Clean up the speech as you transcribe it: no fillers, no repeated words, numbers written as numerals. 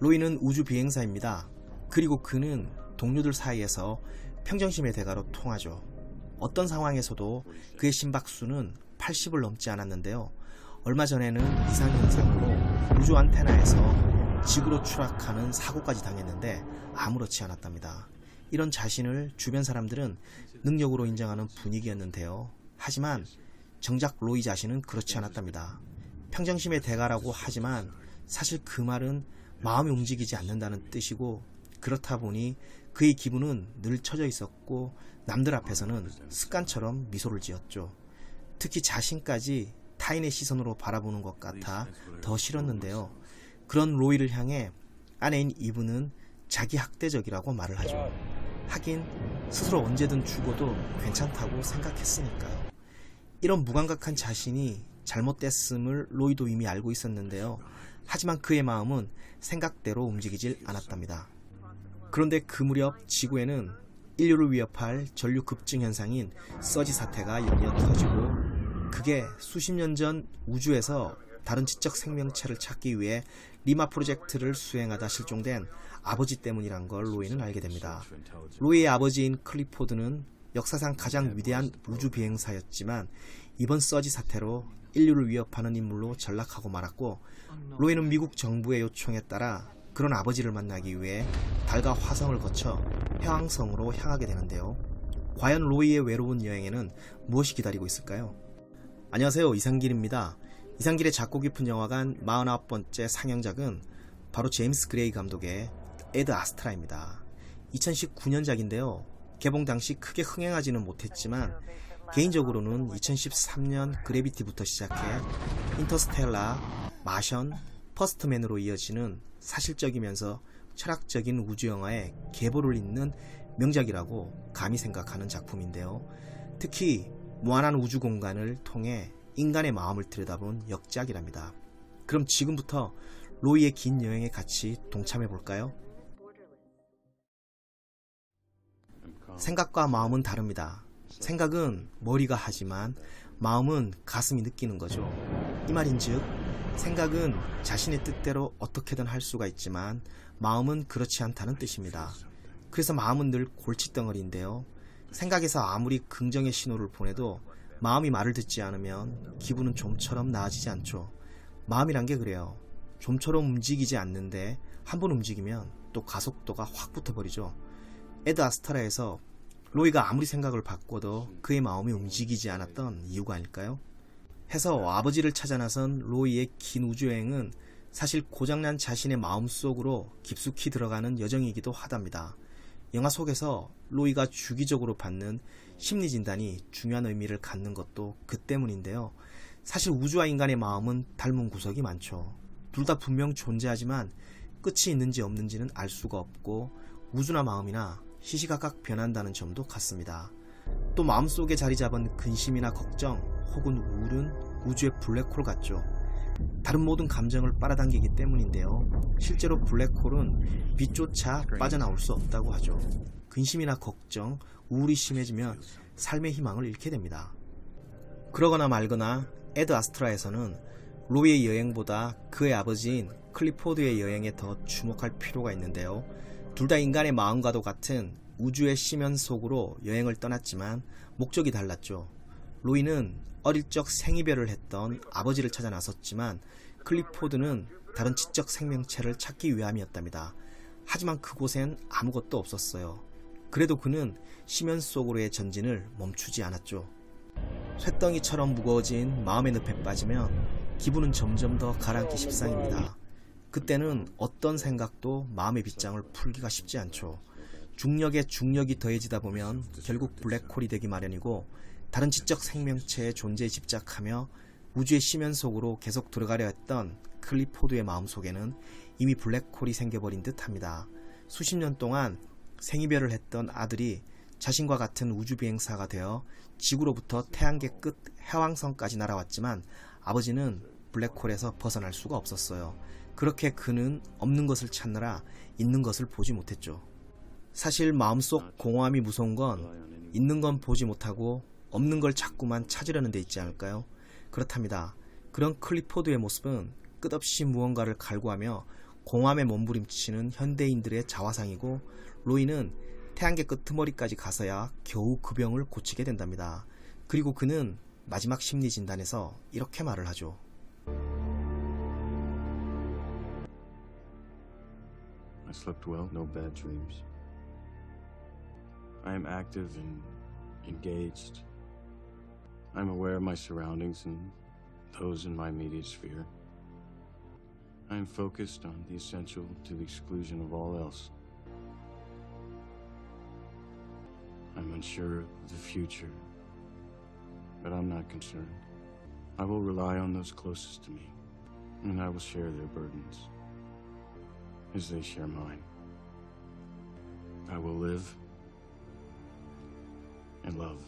로이는 우주 비행사입니다. 그리고 그는 동료들 사이에서 평정심의 대가로 통하죠. 어떤 상황에서도 그의 심박수는 80을 넘지 않았는데요. 얼마 전에는 이상현상으로 우주 안테나에서 지구로 추락하는 사고까지 당했는데 아무렇지 않았답니다. 이런 자신을 주변 사람들은 능력으로 인정하는 분위기였는데요. 하지만 정작 로이 자신은 그렇지 않았답니다. 평정심의 대가라고 하지만 사실 그 말은 마음이 움직이지 않는다는 뜻이고, 그렇다 보니 그의 기분은 늘 처져 있었고 남들 앞에서는 습관처럼 미소를 지었죠. 특히 자신까지 타인의 시선으로 바라보는 것 같아 더 싫었는데요. 그런 로이를 향해 아내인 이브는 자기 학대적이라고 말을 하죠. 하긴 스스로 언제든 죽어도 괜찮다고 생각했으니까요. 이런 무감각한 자신이 잘못됐음을 로이도 이미 알고 있었는데요. 하지만 그의 마음은 생각대로 움직이질 않았답니다. 그런데 그 무렵 지구에는 인류를 위협할 전류 급증 현상인 서지 사태가 연이어 터지고, 그게 수십 년 전 우주에서 다른 지적 생명체를 찾기 위해 리마 프로젝트를 수행하다 실종된 아버지 때문이란 걸 로이는 알게 됩니다. 로이의 아버지인 클리포드는 역사상 가장 위대한 우주 비행사였지만 이번 서지 사태로 인류를 위협하는 인물로 전락하고 말았고, 로이는 미국 정부의 요청에 따라 그런 아버지를 만나기 위해 달과 화성을 거쳐 해왕성으로 향하게 되는데요. 과연 로이의 외로운 여행에는 무엇이 기다리고 있을까요? 안녕하세요, 이상길입니다. 이상길의 작고 깊은 영화관 49번째 상영작은 바로 제임스 그레이 감독의 에드 아스트라입니다. 2019년작인데요. 개봉 당시 크게 흥행하지는 못했지만 개인적으로는 2013년 그래비티부터 시작해 인터스텔라, 마션, 퍼스트맨으로 이어지는 사실적이면서 철학적인 우주영화의 계보를 잇는 명작이라고 감히 생각하는 작품인데요. 특히 무한한 우주 공간을 통해 인간의 마음을 들여다본 역작이랍니다. 그럼 지금부터 로이의 긴 여행에 같이 동참해 볼까요? 생각과 마음은 다릅니다. 생각은 머리가 하지만 마음은 가슴이 느끼는 거죠. 이 말인즉 생각은 자신의 뜻대로 어떻게든 할 수가 있지만 마음은 그렇지 않다는 뜻입니다. 그래서 마음은 늘 골칫덩어리인데요. 생각에서 아무리 긍정의 신호를 보내도 마음이 말을 듣지 않으면 기분은 좀처럼 나아지지 않죠. 마음이란 게 그래요. 좀처럼 움직이지 않는데 한번 움직이면 또 가속도가 확 붙어버리죠. 에드 아스트라에서 로이가 아무리 생각을 바꿔도 그의 마음이 움직이지 않았던 이유가 아닐까요? 해서 아버지를 찾아 나선 로이의 긴 우주여행은 사실 고장난 자신의 마음속으로 깊숙이 들어가는 여정이기도 하답니다. 영화 속에서 로이가 주기적으로 받는 심리진단이 중요한 의미를 갖는 것도 그 때문인데요. 사실 우주와 인간의 마음은 닮은 구석이 많죠. 둘 다 분명 존재하지만 끝이 있는지 없는지는 알 수가 없고, 우주나 마음이나 시시각각 변한다는 점도 같습니다. 또 마음속에 자리 잡은 근심이나 걱정 혹은 우울은 우주의 블랙홀 같죠. 다른 모든 감정을 빨아당기기 때문인데요. 실제로 블랙홀은 빛조차 빠져나올 수 없다고 하죠. 근심이나 걱정, 우울이 심해지면 삶의 희망을 잃게 됩니다. 그러거나 말거나 에드 아스트라에서는 로이의 여행보다 그의 아버지인 클리포드의 여행에 더 주목할 필요가 있는데요. 둘 다 인간의 마음과도 같은 우주의 심연 속으로 여행을 떠났지만 목적이 달랐죠. 로이는 어릴 적 생이별을 했던 아버지를 찾아 나섰지만 클리포드는 다른 지적 생명체를 찾기 위함이었답니다. 하지만 그곳엔 아무것도 없었어요. 그래도 그는 심연 속으로의 전진을 멈추지 않았죠. 쇳덩이처럼 무거워진 마음의 늪에 빠지면 기분은 점점 더 가라앉기 십상입니다. 그때는 어떤 생각도 마음의 빗장을 풀기가 쉽지 않죠. 중력에 중력이 더해지다 보면 결국 블랙홀이 되기 마련이고, 다른 지적 생명체의 존재에 집착하며 우주의 심연 속으로 계속 들어가려 했던 클리포드의 마음속에는 이미 블랙홀이 생겨버린 듯 합니다. 수십 년 동안 생이별을 했던 아들이 자신과 같은 우주비행사가 되어 지구로부터 태양계 끝 해왕성까지 날아왔지만 아버지는 블랙홀에서 벗어날 수가 없었어요. 그렇게 그는 없는 것을 찾느라 있는 것을 보지 못했죠. 사실 마음속 공허함이 무서운 건 있는 건 보지 못하고 없는 걸 자꾸만 찾으려는 데 있지 않을까요? 그렇답니다. 그런 클리포드의 모습은 끝없이 무언가를 갈구하며 공함에 몸부림치는 현대인들의 자화상이고 로이는 태양계 끄트머리까지 가서야 겨우 그 병을 고치게 된답니다. 그리고 그는 마지막 심리진단에서 이렇게 말을 하죠. I slept well, no bad dreams. I am active and engaged. I'm aware of my surroundings and those in my immediate sphere. I am focused on the essential to the exclusion of all else. I'm unsure of the future, but I'm not concerned. I will rely on those closest to me, and I will share their burdens as they share mine. I will live and love.